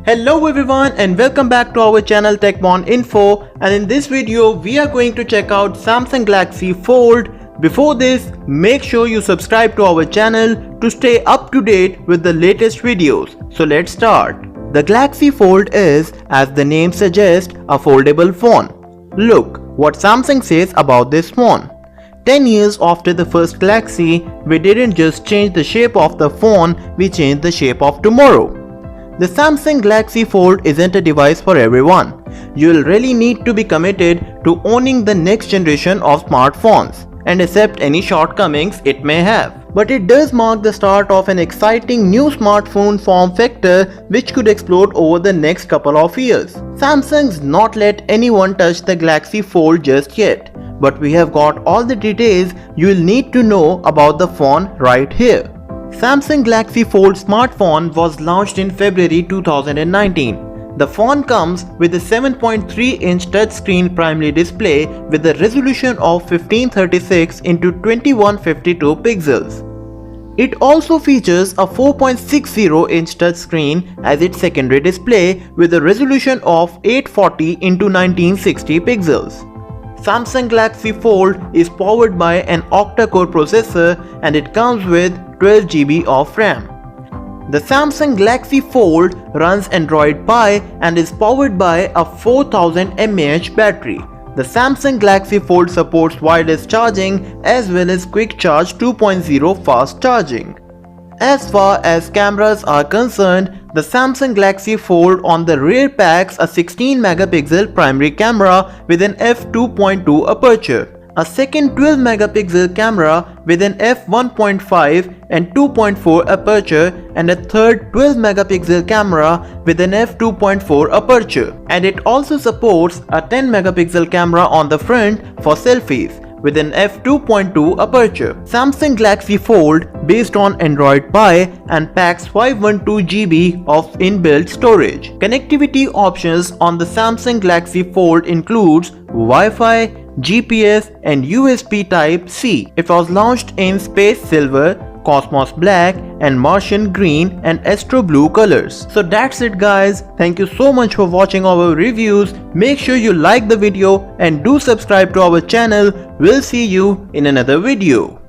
Hello everyone and welcome back to our channel TechMonInfo, and in this video we are going to check out Samsung Galaxy Fold. Before this, make sure you subscribe to our channel to stay up to date with the latest videos. So let's start. The Galaxy Fold is, as the name suggests, a foldable phone. Look what Samsung says about this phone. 10 years after the first Galaxy, we didn't just change the shape of the phone, we changed the shape of tomorrow. The Samsung Galaxy Fold isn't a device for everyone. You'll really need to be committed to owning the next generation of smartphones and accept any shortcomings it may have. But it does mark the start of an exciting new smartphone form factor which could explode over the next couple of years. Samsung's not let anyone touch the Galaxy Fold just yet, but we have got all the details you'll need to know about the phone right here. Samsung Galaxy Fold smartphone was launched in February 2019. The phone comes with a 7.3-inch touchscreen primary display with a resolution of 1536 x 2152 pixels. It also features a 4.60-inch touchscreen as its secondary display with a resolution of 840 x 1960 pixels. Samsung Galaxy Fold is powered by an octa-core processor and it comes with 12 GB of RAM. The Samsung Galaxy Fold runs Android Pie and is powered by a 4000 mAh battery. The Samsung Galaxy Fold supports wireless charging as well as Quick Charge 2.0 fast charging. As far as cameras are concerned, the Samsung Galaxy Fold on the rear packs a 16-megapixel primary camera with an f2.2 aperture, a second 12-megapixel camera with an f1.5 and 2.4 aperture, and a third 12-megapixel camera with an f2.4 aperture. And it also supports a 10-megapixel camera on the front for selfies with an f2.2 aperture. Samsung Galaxy Fold based on Android Pie and packs 512 GB of inbuilt storage. Connectivity options on the Samsung Galaxy Fold includes Wi-Fi, GPS and USB Type-C. It was launched in Space Silver, Cosmos Black and Martian Green and Astro Blue colors. So that's it guys. Thank you so much for watching our reviews. Make sure you like the video and do subscribe to our channel. We'll see you in another video.